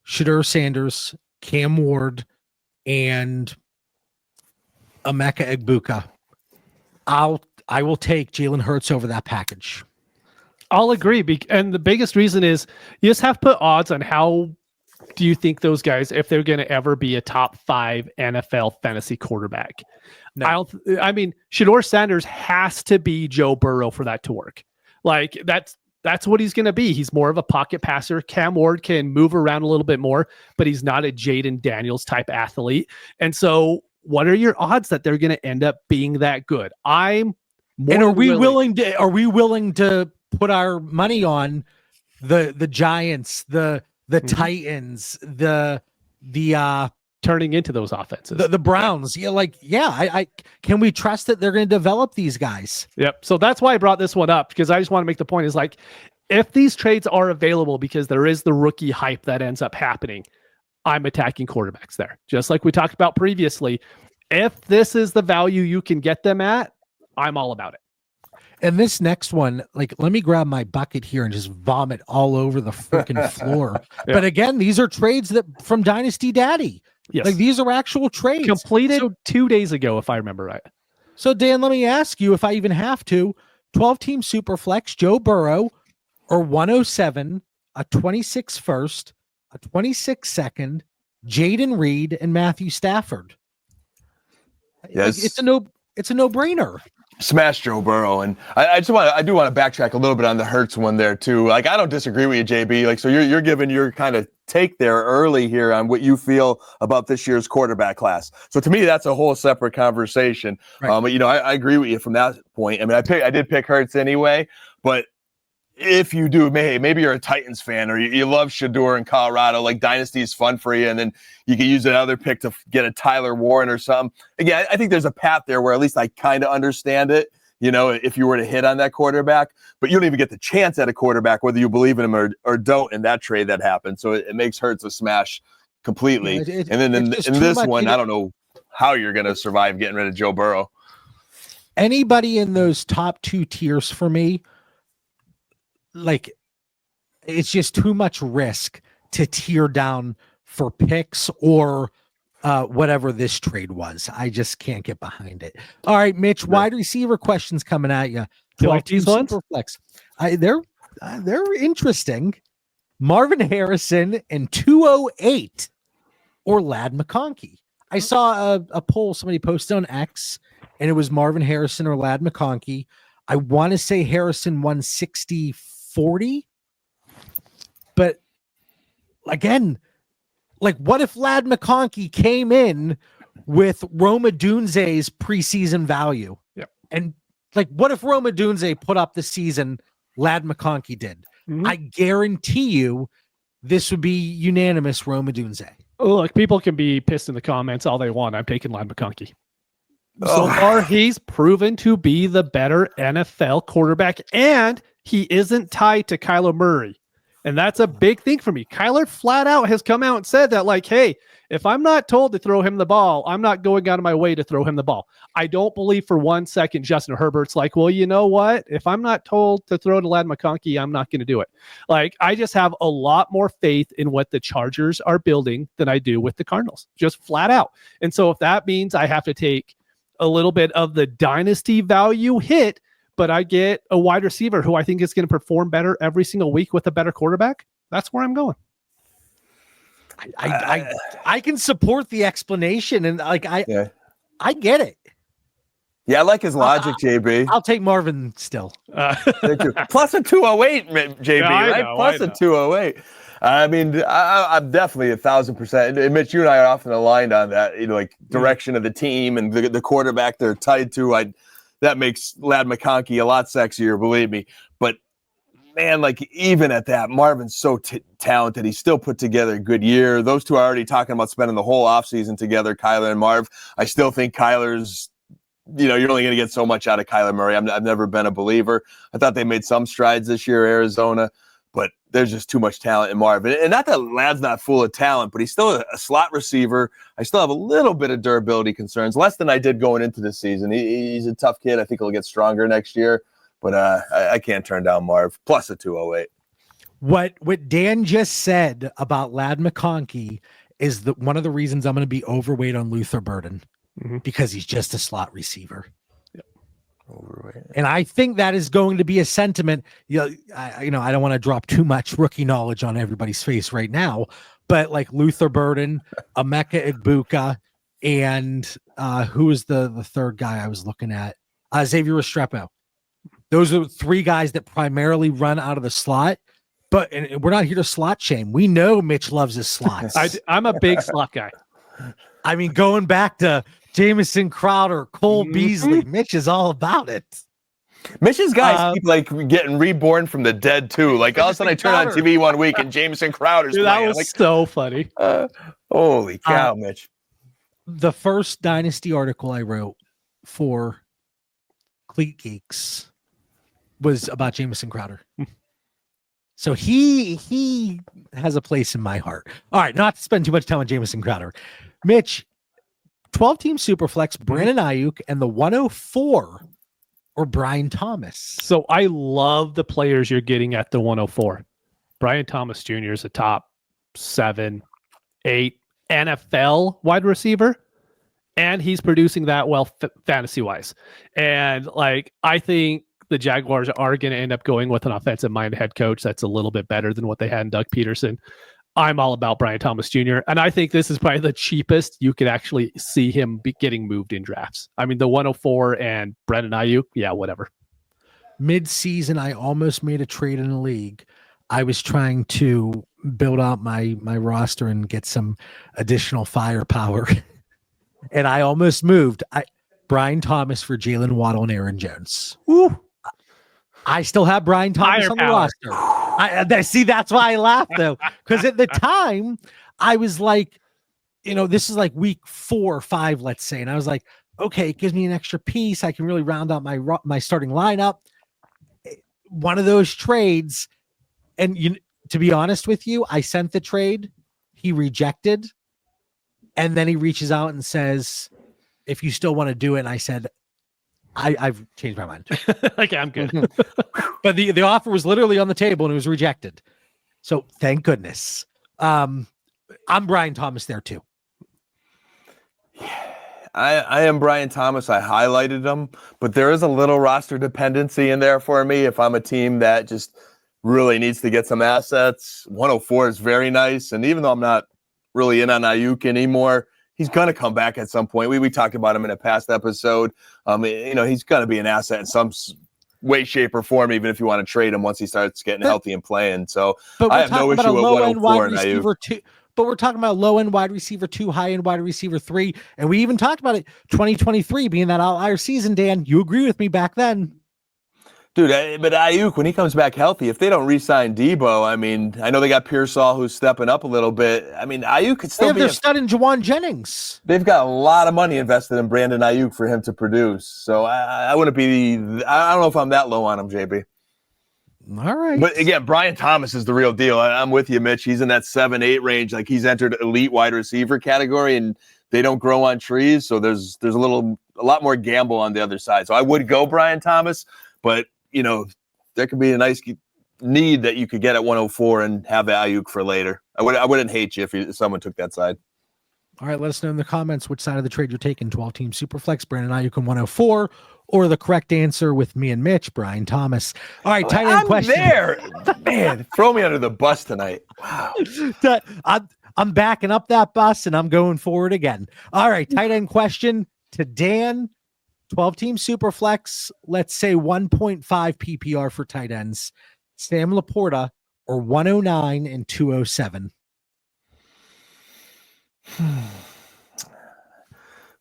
Shedeur Sanders, Cam Ward, and Emeka Egbuka. I will take Jalen Hurts over that package. I'll agree. And the biggest reason is you just have to put odds on how do you think those guys, if they're going to ever be a top 5 NFL fantasy quarterback. No. I mean, Shedeur Sanders has to be Joe Burrow for that to work. Like, that's what he's going to be. He's more of a pocket passer. Cam Ward can move around a little bit more, but he's not a Jaden Daniels type athlete. And so what are your odds that they're going to end up being that good? Are we willing to put our money on the Giants, the Titans, the turning into those offenses. The Browns, I can we trust that they're going to develop these guys? Yep. So that's why I brought this one up, because I just want to make the point is like, if these trades are available, because there is the rookie hype that ends up happening, I'm attacking quarterbacks there. Just like we talked about previously, if this is the value you can get them at, I'm all about it. And this next one, like, let me grab my bucket here and just vomit all over the freaking floor. Yeah. But again, these are trades that from Dynasty Daddy. Yes. Like, these are actual trades. Completed 2 days ago, if I remember right. So, Dan, let me ask you, if I even have to, 12-team Superflex, Joe Burrow, or 107, a 26 first, a 26 second, Jaden Reed, and Matthew Stafford. Yes. Like, it's a no-brainer. Smash Joe Burrow. And I do want to backtrack a little bit on the Hurts one there too. Like, I don't disagree with you, JB. Like, so you're giving your kind of take there early here on what you feel about this year's quarterback class. So to me, that's a whole separate conversation. Right. But I agree with you from that point. I mean, I did pick Hurts anyway, but if you do, maybe you're a Titans fan or you love Shador in Colorado, like Dynasty is fun for you, and then you can use another pick to get a Tyler Warren or something. Again, I think there's a path there where at least I kind of understand it, if you were to hit on that quarterback, but you don't even get the chance at a quarterback, whether you believe in him or don't, in that trade that happened. So it makes Hurts a smash completely. And then in this one, I don't know how you're going to survive getting rid of Joe Burrow. Anybody in those top two tiers for me, like, it's just too much risk to tear down for picks or whatever this trade was. I just can't get behind it. All right, Mitch, wide receiver questions coming at you. Do you like these ones? Superflex. They're interesting. Marvin Harrison and 208 or Ladd McConkey. I saw a poll somebody posted on X, and it was Marvin Harrison or Ladd McConkey. I want to say Harrison 160-40, but again, like, what if Ladd McConkey came in with Roma Dunze's preseason value? Yep. And like, what if Roma Dunze put up the season Ladd McConkey did? Mm-hmm. I guarantee you this would be unanimous Roma Dunze. Look, people can be pissed in the comments all they want. I'm taking Ladd McConkey. So far, he's proven to be the better NFL quarterback, and he isn't tied to Kyler Murray. And that's a big thing for me. Kyler flat out has come out and said that, like, hey, if I'm not told to throw him the ball, I'm not going out of my way to throw him the ball. I don't believe for 1 second Justin Herbert's like, well, you know what? If I'm not told to throw to Ladd McConkey, I'm not going to do it. Like, I just have a lot more faith in what the Chargers are building than I do with the Cardinals, just flat out. And so if that means I have to take a little bit of the dynasty value hit, but I get a wide receiver who I think is going to perform better every single week with a better quarterback, that's where I'm going. I can support the explanation, and like I get it. Yeah, I like his logic, JB. I'll take Marvin still. Plus a 208, JB, right? Plus a 208. I mean, I'm definitely 1,000%. And Mitch, you and I are often aligned on that. Like direction of the team and the quarterback they're tied to. That makes Ladd McConkey a lot sexier, believe me. But man, like, even at that, Marvin's so talented. He still put together a good year. Those two are already talking about spending the whole offseason together, Kyler and Marv. I still think Kyler's, you're only going to get so much out of Kyler Murray. I've never been a believer. I thought they made some strides this year, Arizona, but there's just too much talent in Marvin. And not that Ladd's not full of talent, but he's still a slot receiver. I still have a little bit of durability concerns, less than I did going into the season. He's a tough kid. I think he'll get stronger next year, but I can't turn down Marv. Plus a 208. What Dan just said about Ladd McConkey is one of the reasons I'm going to be overweight on Luther Burden, because he's just a slot receiver. And I think that is going to be a sentiment. I don't want to drop too much rookie knowledge on everybody's face right now, but like Luther Burden, Emeka Egbuka, and who is the third guy I was looking at? Xavier Restrepo. Those are three guys that primarily run out of the slot. But and we're not here to slot shame. We know Mitch loves his slots. I'm a big slot guy. I mean, going back to Jamison Crowder, Cole Beasley, Mitch is all about it. Mitch's guys keep like getting reborn from the dead too. Like all of a sudden I turn on TV one week and Jameson Crowder's Dude, playing. that was Like, so funny. holy cow, Mitch. The first Dynasty article I wrote for Cleat Geeks was about Jameson Crowder. So he has a place in my heart. All right, not to spend too much time on Jameson Crowder. Mitch, 12-team Superflex, Brandon Ayuk, and the 104 or Brian Thomas. So I love the players you're getting at the 104. Brian Thomas Jr. is a top 7, 8 NFL wide receiver, and he's producing that well fantasy-wise. And like I think the Jaguars are going to end up going with an offensive-minded head coach that's a little bit better than what they had in Doug Peterson. I'm all about Brian Thomas Jr., and I think this is probably the cheapest you could actually see him getting moved in drafts. I mean, the 104 and Brandon Ayuk, yeah, whatever. Mid-season, I almost made a trade in a league. I was trying to build out my roster and get some additional firepower, and I almost moved Brian Thomas for Jalen Waddle and Aaron Jones. Woo. I still have Brian Thomas on the roster. See, that's why I laughed though, because at the time I was like, this is like week 4 or 5, let's say, and I was like, okay, it gives me an extra piece. I can really round out my starting lineup. One of those trades, and to be honest with you, I sent the trade, he rejected, and then he reaches out and says, if you still want to do it, and I said, I've changed my mind. Okay, I'm good. But the offer was literally on the table and it was rejected. So thank goodness. I'm Brian Thomas there too. I am Brian Thomas. I highlighted him, but there is a little roster dependency in there for me. If I'm a team that just really needs to get some assets, 104 is very nice. And even though I'm not really in on Ayuk anymore, he's going to come back at some point. We talked about him in a past episode. He's going to be an asset in some way, shape, or form, even if you want to trade him once he starts getting healthy and playing. So I have no issue with 104 and Ayuk. But we're talking about low-end wide receiver 2, high-end wide receiver 3. And we even talked about it, 2023 being that outlier season, Dan. You agree with me back then. Dude, but Ayuk, when he comes back healthy, if they don't re-sign Debo, I mean, I know they got Pearsall who's stepping up a little bit. I mean, Ayuk could still be their stud in Jawan Jennings. They've got a lot of money invested in Brandon Ayuk for him to produce. So I wouldn't be – I don't know if I'm that low on him, JB. All right. But again, Brian Thomas is the real deal. I'm with you, Mitch. He's in that 7-8 range. Like he's entered elite wide receiver category, and they don't grow on trees. So there's a lot more gamble on the other side. So I would go Brian Thomas, but – there could be a nice need that you could get at 104 and have the Ayuk for later. I wouldn't hate you if someone took that side. All right, let us know in the comments which side of the trade you're taking. 12-team Superflex, Brandon Ayuk and 104, or the correct answer with me and Mitch, Brian Thomas. All right, tight end question. There, man, throw me under the bus tonight. Wow. I'm backing up that bus and I'm going forward again. All right, tight end question to Dan. 12-team Superflex, let's say 1.5 PPR for tight ends. Sam Laporta or 109 and 207.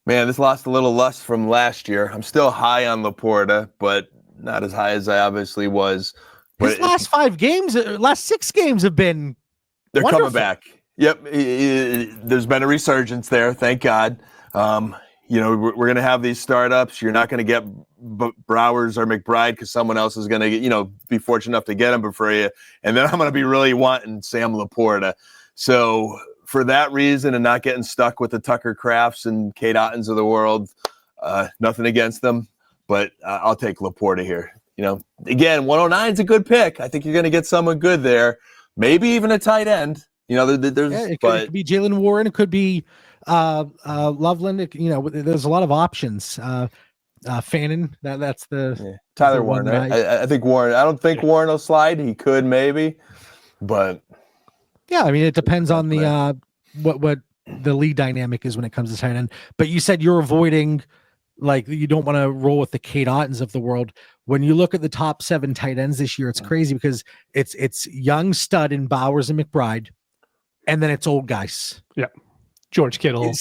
Man, this lost a little lust from last year. I'm still high on Laporta, but not as high as I obviously was. His last 6 games have been They're wonderful. Coming back. Yep. There's been a resurgence there. Thank God. We're going to have these startups. You're not going to get Browers or McBride because someone else is going to be fortunate enough to get them before you. And then I'm going to be really wanting Sam Laporta. So for that reason and not getting stuck with the Tucker Crafts and Kate Ottens of the world, nothing against them, but I'll take Laporta here. Again, 109 is a good pick. I think you're going to get someone good there. Maybe even a tight end. It could be Jalen Warren. It could be Loveland. There's a lot of options. Fannin. That's the Tyler Warren. Right? I think Warren. I don't think Warren will slide. He could maybe, but yeah. I mean, it depends on the what the league dynamic is when it comes to tight end. But you said you're avoiding, like, you don't want to roll with the Kate Ottens of the world. When you look at the top 7 tight ends this year, it's crazy because it's young stud in Bowers and McBride, and then it's old guys. Yeah. George Kittle.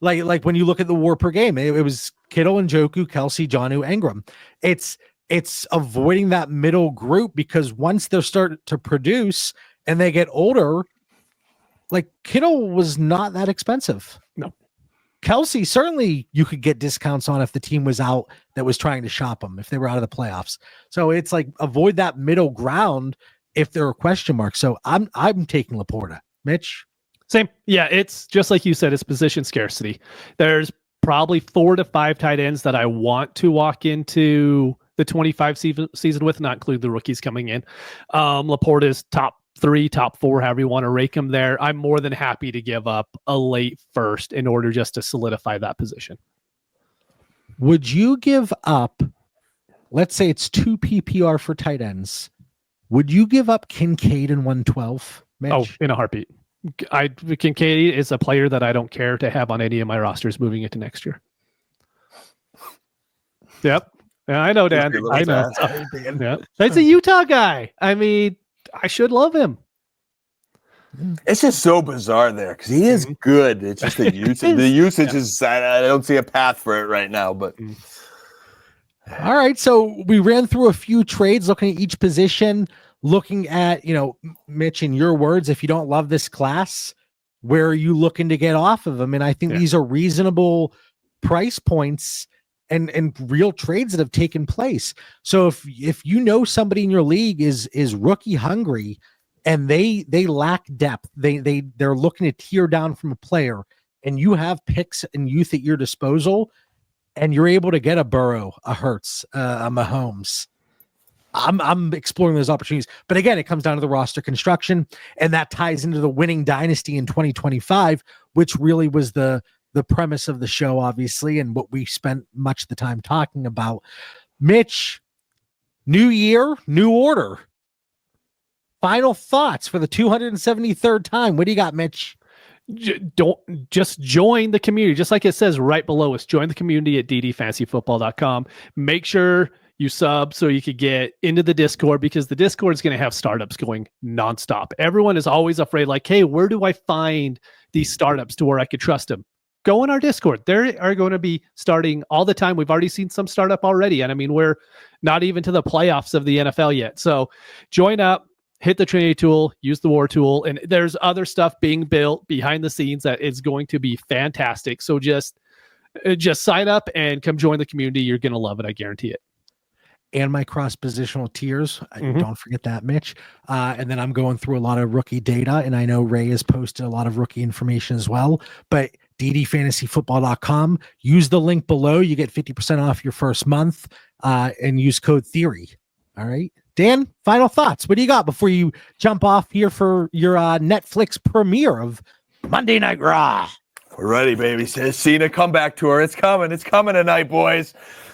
Like when you look at the WAR per game, it was Kittle and Njoku, Kelsey, Jonnu, Ingram. It's avoiding that middle group, because once they're starting to produce and they get older, like Kittle was not that expensive. No. Kelsey, certainly you could get discounts on if the team was out that was trying to shop them, if they were out of the playoffs. So it's like avoid that middle ground if there are question marks. So I'm taking Laporta. Mitch? Same. Yeah, it's just like you said, it's position scarcity. There's probably 4 to 5 tight ends that I want to walk into the 25 season with, not include the rookies coming in. Laporta's top 3, top 4, however you want to rake them there. I'm more than happy to give up a late first in order just to solidify that position. Would you give up, let's say it's 2 PPR for tight ends, would you give up Kincaid in 112, Mitch? Oh, in a heartbeat. Kincaid is a player that I don't care to have on any of my rosters moving into next year. Yep. Yeah, I know, Dan. I know. Sorry, Dan. Yeah. That's a Utah guy. I mean, I should love him. It's just so bizarre there because he is good. It's just the usage. The usage is, I don't see a path for it right now. But all right, so we ran through a few trades, looking at each position, looking at, Mitch, in your words, if you don't love this class, where are you looking to get off of them? And I think these are reasonable price points and real trades that have taken place. So if you know somebody in your league is rookie hungry and they lack depth, they're looking to tear down from a player, and you have picks and youth at your disposal, and you're able to get a Burrow, a Hurts, a Mahomes, I'm exploring those opportunities. But again, it comes down to the roster construction, and that ties into the winning dynasty in 2025, which really was the premise of the show, obviously, and what we spent much of the time talking about. Mitch, new year, new order. Final thoughts for the 273rd time. What do you got, Mitch? Don't just join the community, just like it says right below us. Join the community at ddfantasyfootball.com. Make sure you sub so you could get into the Discord, because the Discord is going to have startups going nonstop. Everyone is always afraid, like, hey, where do I find these startups to where I could trust them? Go in our Discord. They are going to be starting all the time. We've already seen some startup already. And I mean, we're not even to the playoffs of the NFL yet. So join up, hit the Trinity tool, use the War tool. And there's other stuff being built behind the scenes that is going to be fantastic. So just sign up and come join the community. You're going to love it. I guarantee it. And my cross-positional tiers. Don't forget that, Mitch. And then I'm going through a lot of rookie data, and I know Ray has posted a lot of rookie information as well. But ddfantasyfootball.com, use the link below. You get 50% off your first month, and use code Theory. All right. Dan, final thoughts. What do you got before you jump off here for your Netflix premiere of Monday Night Raw? we're ready, baby. Cena comeback tour. It's coming. It's coming tonight, boys.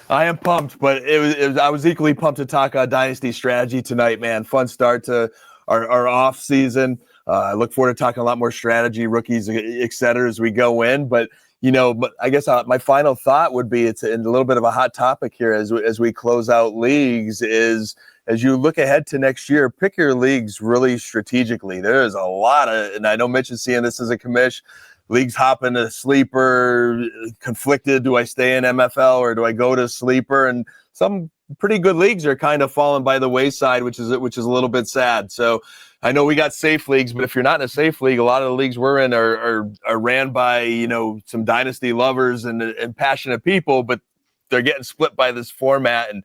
I am pumped, but I was equally pumped to talk Dynasty strategy tonight, man. Fun start to our off season. I look forward to talking a lot more strategy, rookies, et cetera, as we go in. But I guess my final thought would be, it's a little bit of a hot topic here as we close out leagues, is as you look ahead to next year, pick your leagues really strategically. There is a lot of, and I know Mitch is seeing this as a commish, leagues hopping to sleeper, conflicted. Do I stay in MFL or do I go to sleeper? And some pretty good leagues are kind of falling by the wayside, which is a little bit sad. So I know we got safe leagues, but if you're not in a safe league, a lot of the leagues we're in are ran by, some dynasty lovers and passionate people, but they're getting split by this format. And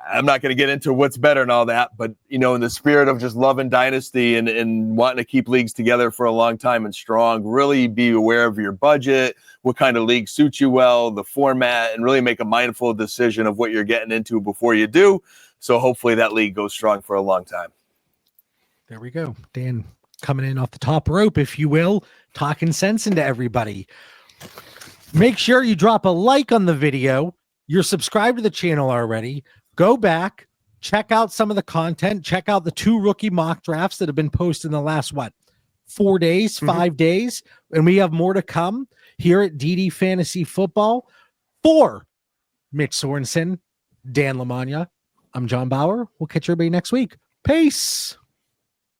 I'm not going to get into what's better and all that, but in the spirit of just loving dynasty and wanting to keep leagues together for a long time and strong, really be aware of your budget, what kind of league suits you well, the format, and really make a mindful decision of what you're getting into before you do. So hopefully that league goes strong for a long time. There we go. Dan coming in off the top rope, if you will, talking sense into everybody. Make sure you drop a like on the video. You're subscribed to the channel already. Go back, check out some of the content, check out the 2 rookie mock drafts that have been posted in the last, 4 days, 5 days. And we have more to come here at DD Fantasy Football. For Mitch Sorensen, Dan Lamagna, I'm John Bauer. We'll catch everybody next week. Peace.